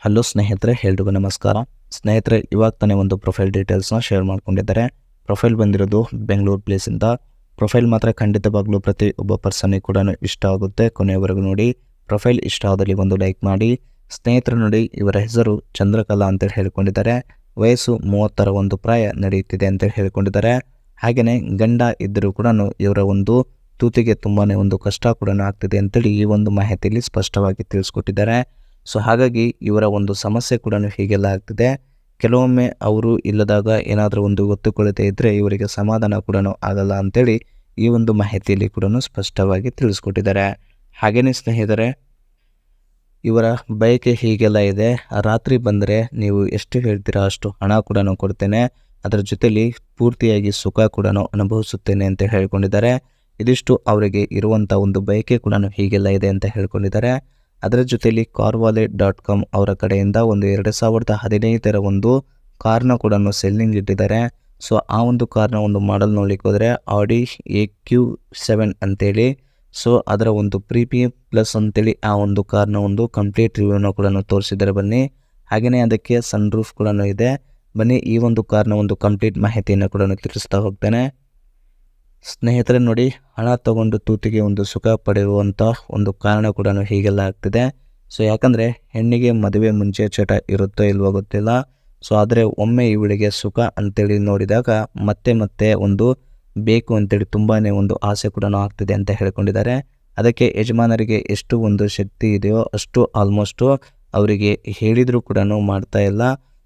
Hello ಸ್ನೇಹಿತರೆ, ಎಲ್ರಿಗೂ ನಮಸ್ಕಾರ. ಸ್ನೇಹಿತರೆ, ಇವಾಗ ತಾನೇ ಒಂದು ಪ್ರೊಫೈಲ್ ಡೀಟೇಲ್ಸ್ನ ಶೇರ್ ಮಾಡ್ಕೊಂಡಿದ್ದಾರೆ. ಪ್ರೊಫೈಲ್ ಬಂದಿರೋದು ಬೆಂಗಳೂರು ಪ್ಲೇಸಿಂದ. ಪ್ರೊಫೈಲ್ ಮಾತ್ರ ಖಂಡಿತವಾಗ್ಲೂ ಪ್ರತಿ ಒಬ್ಬ ಪರ್ಸನ್ನಿಗೆ ಕೂಡ ಇಷ್ಟ ಆಗುತ್ತೆ. ಕೊನೆಯವರೆಗೂ ನೋಡಿ. ಪ್ರೊಫೈಲ್ ಇಷ್ಟ ಆದಲ್ಲಿ ಒಂದು ಲೈಕ್ ಮಾಡಿ. ಸ್ನೇಹಿತರು ನೋಡಿ, ಇವರ ಹೆಸರು ಚಂದ್ರಕಲಾ ಅಂತೇಳಿ ಹೇಳ್ಕೊಂಡಿದ್ದಾರೆ. ವಯಸ್ಸು 30ರ ಒಂದು ಪ್ರಾಯ ನಡೆಯುತ್ತಿದೆ ಅಂತೇಳಿ ಹೇಳ್ಕೊಂಡಿದ್ದಾರೆ. ಹಾಗೆಯೇ ಗಂಡ ಇದ್ದರೂ ಕೂಡ ಇವರ ಒಂದು ತೂತಿಗೆ ತುಂಬಾ ಒಂದು ಕಷ್ಟ ಕೂಡ ಆಗ್ತಿದೆ ಅಂತೇಳಿ ಈ ಒಂದು ಮಾಹಿತಿಯಲ್ಲಿ ಸ್ಪಷ್ಟವಾಗಿ ತಿಳಿಸ್ಕೊಟ್ಟಿದ್ದಾರೆ. ಸೊ ಹಾಗಾಗಿ ಇವರ ಒಂದು ಸಮಸ್ಯೆ ಕೂಡ ಹೀಗೆಲ್ಲ ಆಗ್ತಿದೆ. ಕೆಲವೊಮ್ಮೆ ಅವರು ಇಲ್ಲದಾಗ ಏನಾದರೂ ಒಂದು ಒತ್ತುಕೊಳ್ತಾ ಇದ್ದರೆ ಇವರಿಗೆ ಸಮಾಧಾನ ಕೂಡ ಆಗಲ್ಲ ಅಂತೇಳಿ ಈ ಒಂದು ಮಾಹಿತಿಯಲ್ಲಿ ಕೂಡ ಸ್ಪಷ್ಟವಾಗಿ ತಿಳಿಸ್ಕೊಟ್ಟಿದ್ದಾರೆ. ಹಾಗೆಯೇ ಸ್ನೇಹಿತರೆ, ಇವರ ಬಯಕೆ ಹೀಗೆಲ್ಲ ಇದೆ. ರಾತ್ರಿ ಬಂದರೆ ನೀವು ಎಷ್ಟು ಹೇಳ್ತೀರಾ ಅಷ್ಟು ಹಣ ಕೂಡ ಕೊಡ್ತೇನೆ, ಅದರ ಜೊತೆಲಿ ಪೂರ್ತಿಯಾಗಿ ಸುಖ ಕೂಡ ಅನುಭವಿಸುತ್ತೇನೆ ಅಂತ ಹೇಳ್ಕೊಂಡಿದ್ದಾರೆ. ಇದಿಷ್ಟು ಅವರಿಗೆ ಇರುವಂಥ ಒಂದು ಬಯಕೆ ಕೂಡ ಹೀಗೆಲ್ಲ ಇದೆ ಅಂತ ಹೇಳ್ಕೊಂಡಿದ್ದಾರೆ. ಅದರ ಜೊತೆಯಲ್ಲಿ carwallet.com ಅವರ ಕಡೆಯಿಂದ ಒಂದು 2015ರ ಒಂದು ಕಾರ್ನ ಕೂಡ ಸೆಲ್ಲಿಂಗ್ ಇಟ್ಟಿದ್ದಾರೆ. ಸೊ ಆ ಒಂದು ಕಾರ್ನ ಒಂದು ಮಾಡಲ್ ನೋಡ್ಲಿಕ್ಕೆ ಹೋದರೆ Audi AQ7 ಅಂತೇಳಿ. ಸೊ ಅದರ ಒಂದು ಪ್ರೀಮಿಯಂ ಪ್ಲಸ್ ಅಂತೇಳಿ ಆ ಒಂದು ಕಾರ್ನ ಒಂದು ಕಂಪ್ಲೀಟ್ ರಿವ್ಯೂನ ಕೂಡ ತೋರಿಸಿದ್ದಾರೆ ಬನ್ನಿ. ಹಾಗೆಯೇ ಅದಕ್ಕೆ ಸನ್ ರೂಫ್ ಕೂಡ ಇದೆ. ಬನ್ನಿ ಈ ಒಂದು ಕಾರ್ನ ಒಂದು ಕಂಪ್ಲೀಟ್ ಮಾಹಿತಿಯನ್ನು ಕೂಡ ತಿಳಿಸ್ತಾ ಹೋಗ್ತೇನೆ. ಸ್ನೇಹಿತರೆ ನೋಡಿ, ಹಣ ತಗೊಂಡು ತೂತಿಗೆ ಒಂದು ಸುಖ ಪಡೆಯುವಂಥ ಒಂದು ಕಾರಣ ಕೂಡ ಹೀಗೆಲ್ಲ ಆಗ್ತಿದೆ. ಸೊ ಯಾಕಂದರೆ ಹೆಣ್ಣಿಗೆ ಮದುವೆ ಮುಂಚೆ ಚಟ ಇರುತ್ತೋ ಇಲ್ವೋ ಗೊತ್ತಿಲ್ಲ. ಸೊ ಆದರೆ ಒಮ್ಮೆ ಇವಳಿಗೆ ಸುಖ ಅಂತೇಳಿ ನೋಡಿದಾಗ ಮತ್ತೆ ಮತ್ತೆ ಒಂದು ಬೇಕು ಅಂತೇಳಿ ತುಂಬಾ ಒಂದು ಆಸೆ ಕೂಡ ಆಗ್ತಿದೆ ಅಂತ ಹೇಳ್ಕೊಂಡಿದ್ದಾರೆ. ಅದಕ್ಕೆ ಯಜಮಾನರಿಗೆ ಎಷ್ಟು ಒಂದು ಶಕ್ತಿ ಇದೆಯೋ ಅಷ್ಟು ಆಲ್ಮೋಸ್ಟು ಅವರಿಗೆ ಹೇಳಿದರೂ ಕೂಡ ಮಾಡ್ತಾ ಇಲ್ಲ.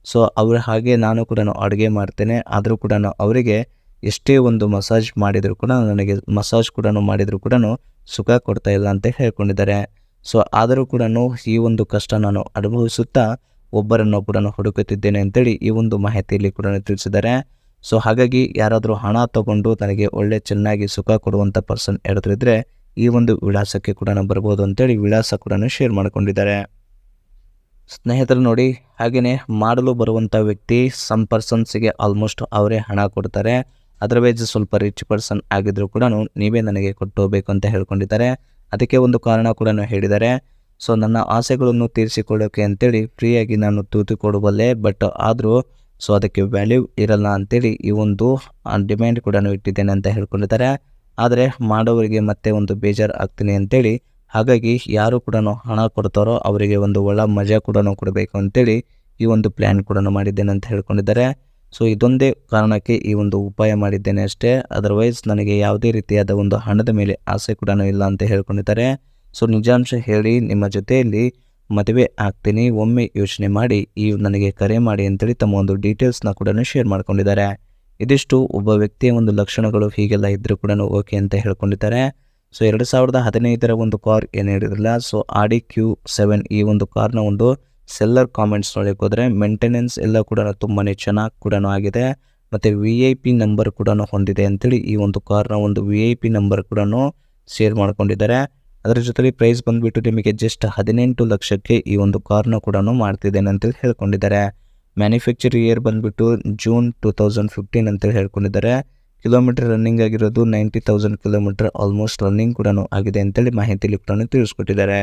ಸೊ ಅವ್ರ ಹಾಗೆ ನಾನು ಕೂಡ ಅಡುಗೆ ಮಾಡ್ತೇನೆ, ಆದರೂ ಕೂಡ ಅವರಿಗೆ ಎಷ್ಟೇ ಒಂದು ಮಸಾಜ್ ಮಾಡಿದರೂ ಕೂಡ ನನಗೆ ಮಸಾಜ್ ಕೂಡ ಮಾಡಿದರೂ ಕೂಡ ಸುಖ ಕೊಡ್ತಾ ಇಲ್ಲ ಅಂತ ಹೇಳ್ಕೊಂಡಿದ್ದಾರೆ. ಸೊ ಆದರೂ ಕೂಡ ಈ ಒಂದು ಕಷ್ಟ ನಾನು ಅನುಭವಿಸುತ್ತಾ ಒಬ್ಬರನ್ನು ಕೂಡ ಹುಡುಕುತ್ತಿದ್ದೇನೆ ಅಂತೇಳಿ ಈ ಒಂದು ಮಾಹಿತಿಯಲ್ಲಿ ಕೂಡ ತಿಳಿಸಿದ್ದಾರೆ. ಸೊ ಹಾಗಾಗಿ ಯಾರಾದರೂ ಹಣ ತಗೊಂಡು ನನಗೆ ಒಳ್ಳೆ ಚೆನ್ನಾಗಿ ಸುಖ ಕೊಡುವಂಥ ಪರ್ಸನ್ ಯಾರಾದರೂ ಇದ್ದರೆ ಈ ಒಂದು ವಿಳಾಸಕ್ಕೆ ಕೂಡ ಬರ್ಬೋದು ಅಂತೇಳಿ ವಿಳಾಸ ಕೂಡ ಶೇರ್ ಮಾಡ್ಕೊಂಡಿದ್ದಾರೆ. ಸ್ನೇಹಿತರು ನೋಡಿ, ಹಾಗೆಯೇ ಮಾಡಲು ಬರುವಂಥ ವ್ಯಕ್ತಿ ಸಮ್ ಪರ್ಸನ್ಸಿಗೆ ಆಲ್ಮೋಸ್ಟ್ ಅವರೇ ಹಣ ಕೊಡ್ತಾರೆ. ಅದರ್ವೈಸ್ ಸ್ವಲ್ಪ ರಿಚ್ ಪರ್ಸನ್ ಆಗಿದ್ದರೂ ಕೂಡ ನೀವೇ ನನಗೆ ಕೊಟ್ಟು ಹೋಗಬೇಕು ಅಂತ ಹೇಳ್ಕೊಂಡಿದ್ದಾರೆ. ಅದಕ್ಕೆ ಒಂದು ಕಾರಣ ಕೂಡ ಹೇಳಿದ್ದಾರೆ. ಸೊ ನನ್ನ ಆಸೆಗಳನ್ನು ತೀರಿಸಿಕೊಳ್ಳೋಕೆ ಅಂತೇಳಿ ಫ್ರೀಯಾಗಿ ನಾನು ತೂತು ಕೊಡಬಲ್ಲೆ, ಬಟ್ ಆದರೂ ಸೊ ಅದಕ್ಕೆ ವ್ಯಾಲ್ಯೂ ಇರಲ್ಲ ಅಂತೇಳಿ ಈ ಒಂದು ಡಿಮ್ಯಾಂಡ್ ಕೂಡ ಇಟ್ಟಿದ್ದೇನೆ ಅಂತ ಹೇಳ್ಕೊಂಡಿದ್ದಾರೆ. ಆದರೆ ಮಾಡೋವರಿಗೆ ಮತ್ತೆ ಒಂದು ಬೇಜಾರು ಆಗ್ತೀನಿ ಅಂತೇಳಿ, ಹಾಗಾಗಿ ಯಾರು ಕೂಡ ಹಣ ಕೊಡ್ತಾರೋ ಅವರಿಗೆ ಒಂದು ಒಳ್ಳೆ ಮಜಾ ಕೂಡ ಕೊಡಬೇಕು ಅಂತೇಳಿ ಈ ಒಂದು ಪ್ಲ್ಯಾನ್ ಕೂಡ ಮಾಡಿದ್ದೇನೆ ಅಂತ ಹೇಳ್ಕೊಂಡಿದ್ದಾರೆ. ಸೊ ಇದೊಂದೇ ಕಾರಣಕ್ಕೆ ಈ ಒಂದು ಉಪಾಯ ಮಾಡಿದ್ದೇನೆ ಅಷ್ಟೇ. ಅದರ್ವೈಸ್ ನನಗೆ ಯಾವುದೇ ರೀತಿಯಾದ ಒಂದು ಹಣದ ಮೇಲೆ ಆಸೆ ಕೂಡ ಇಲ್ಲ ಅಂತ ಹೇಳ್ಕೊಂಡಿದ್ದಾರೆ. ಸೊ ನಿಜಾಂಶ ಹೇಳಿ ನಿಮ್ಮ ಜೊತೆಯಲ್ಲಿ ಮದುವೆ ಆಗ್ತೀನಿ, ಒಮ್ಮೆ ಯೋಚನೆ ಮಾಡಿ ಈ ನನಗೆ ಕರೆ ಮಾಡಿ ಅಂತೇಳಿ ತಮ್ಮ ಒಂದು ಡೀಟೇಲ್ಸ್ನ ಕೂಡ ಶೇರ್ ಮಾಡ್ಕೊಂಡಿದ್ದಾರೆ. ಇದಿಷ್ಟು ಒಬ್ಬ ವ್ಯಕ್ತಿಯ ಒಂದು ಲಕ್ಷಣಗಳು ಹೀಗೆಲ್ಲ ಇದ್ದರೂ ಕೂಡ ಓಕೆ ಅಂತ ಹೇಳ್ಕೊಂಡಿದ್ದಾರೆ. ಸೊ 2015ರ ಒಂದು ಕಾರ್ ಏನು ಹೇಳಿರಲಿಲ್ಲ. ಸೊ Audi Q7 ಈ ಒಂದು ಕಾರ್ನ ಒಂದು ಸೆಲ್ಲರ್ ಕಾಮೆಂಟ್ಸ್ ನೋಡಕ್ಕೆ ಹೋದರೆ ಮೇಂಟೆನೆನ್ಸ್ ಎಲ್ಲ ಕೂಡ ತುಂಬಾ ಚೆನ್ನಾಗಿ ಕೂಡ ಆಗಿದೆ. ಮತ್ತು VIP ನಂಬರ್ ಕೂಡ ಹೊಂದಿದೆ ಅಂತೇಳಿ ಈ ಒಂದು ಕಾರ್ನ ಒಂದು VIP ನಂಬರ್ ಕೂಡ ಶೇರ್ ಮಾಡ್ಕೊಂಡಿದ್ದಾರೆ. ಅದರ ಜೊತೆಲಿ ಪ್ರೈಸ್ ಬಂದುಬಿಟ್ಟು ನಿಮಗೆ ಜಸ್ಟ್ 18 ಲಕ್ಷಕ್ಕೆ ಈ ಒಂದು ಕಾರ್ನ ಕೂಡ ಮಾಡ್ತಿದ್ದೇನೆ ಅಂತೇಳಿ ಹೇಳ್ಕೊಂಡಿದ್ದಾರೆ. ಮ್ಯಾನುಫ್ಯಾಕ್ಚರ್ ಇಯರ್ ಬಂದುಬಿಟ್ಟು ಜೂನ್ 2015 ಅಂತೇಳಿ ಹೇಳ್ಕೊಂಡಿದ್ದಾರೆ. ಕಿಲೋಮೀಟರ್ ರನ್ನಿಂಗ್ ಆಗಿರೋದು 90,000 ಕಿಲೋಮೀಟರ್ ಆಲ್ಮೋಸ್ಟ್ ರನ್ನಿಂಗ್ ಕೂಡ ಆಗಿದೆ ಅಂತೇಳಿ ಮಾಹಿತಿಯಲ್ಲಿ ಕೂಡ ತಿಳಿಸ್ಕೊಟ್ಟಿದ್ದಾರೆ.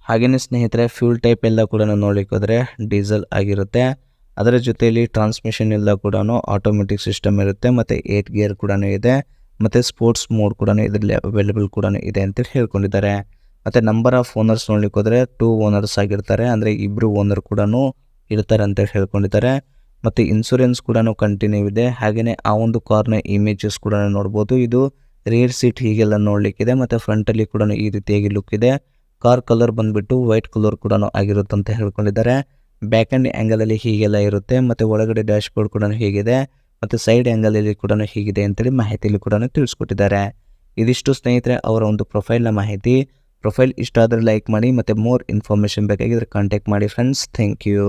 ಹಾಗೆಯೇ ಸ್ನೇಹಿತರೆ, ಫ್ಯೂಲ್ ಟೈಪ್ ಎಲ್ಲ ಕೂಡ ನೋಡಲಿಕ್ಕೆ ಹೋದರೆ ಡೀಸೆಲ್ ಆಗಿರುತ್ತೆ. ಅದರ ಜೊತೆಯಲ್ಲಿ ಟ್ರಾನ್ಸ್ಮಿಷನ್ ಎಲ್ಲ ಕೂಡ ಆಟೋಮೆಟಿಕ್ ಸಿಸ್ಟಮ್ ಇರುತ್ತೆ. ಮತ್ತು 8 ಗೇರ್ ಕೂಡ ಇದೆ. ಮತ್ತು ಸ್ಪೋರ್ಟ್ಸ್ ಮೋಡ್ ಕೂಡ ಇದರಲ್ಲಿ ಅವೈಲೇಬಲ್ ಕೂಡ ಇದೆ ಅಂತೇಳಿ ಹೇಳ್ಕೊಂಡಿದ್ದಾರೆ. ಮತ್ತು ನಂಬರ್ ಆಫ್ ಓನರ್ಸ್ ನೋಡ್ಲಿಕ್ಕೆ ಹೋದರೆ 2 ಓನರ್ಸ್ ಆಗಿರ್ತಾರೆ, ಅಂದರೆ ಇಬ್ಬರು ಓನರ್ ಕೂಡ ಇರ್ತಾರೆ ಅಂತೇಳಿ ಹೇಳ್ಕೊಂಡಿದ್ದಾರೆ. ಮತ್ತು ಇನ್ಸೂರೆನ್ಸ್ ಕೂಡ ಕಂಟಿನ್ಯೂ ಇದೆ. ಹಾಗೆಯೇ ಆ ಒಂದು ಕಾರ್ನ ಇಮೇಜಸ್ ಕೂಡ ನೋಡ್ಬೋದು. ಇದು ರೇರ್ ಸೀಟ್ ಹೀಗೆಲ್ಲ ನೋಡಲಿಕ್ಕಿದೆ. ಮತ್ತು ಫ್ರಂಟಲ್ಲಿ ಕೂಡ ಈ ರೀತಿಯಾಗಿ ಲುಕ್ ಇದೆ. ಕಾರ್ ಕಲರ್ ಬಂದುಬಿಟ್ಟು ವೈಟ್ ಕಲರ್ ಕೂಡ ಆಗಿರುತ್ತೆ ಅಂತ ಹೇಳ್ಕೊಂಡಿದ್ದಾರೆ. ಬ್ಯಾಕ್ ಆ್ಯಂಡ್ ಆ್ಯಂಗಲಲ್ಲಿ ಹೀಗೆಲ್ಲ ಇರುತ್ತೆ. ಮತ್ತು ಒಳಗಡೆ ಡ್ಯಾಶ್ ಬೋರ್ಡ್ ಕೂಡ ಹೀಗಿದೆ. ಮತ್ತು ಸೈಡ್ ಆ್ಯಂಗಲಲ್ಲಿ ಕೂಡ ಹೀಗಿದೆ ಅಂತೇಳಿ ಮಾಹಿತಿಯಲ್ಲಿ ಕೂಡ ತಿಳಿಸ್ಕೊಟ್ಟಿದ್ದಾರೆ. ಇದಿಷ್ಟು ಸ್ನೇಹಿತರೆ ಅವರ ಒಂದು ಪ್ರೊಫೈಲ್ನ ಮಾಹಿತಿ. ಪ್ರೊಫೈಲ್ ಇಷ್ಟ ಆದರೆ ಲೈಕ್ ಮಾಡಿ. ಮತ್ತು ಮೋರ್ ಇನ್ಫಾರ್ಮೇಷನ್ ಬೇಕಾಗಿದ್ದರೆ ಕಾಂಟ್ಯಾಕ್ಟ್ ಮಾಡಿ ಫ್ರೆಂಡ್ಸ್. Thank you.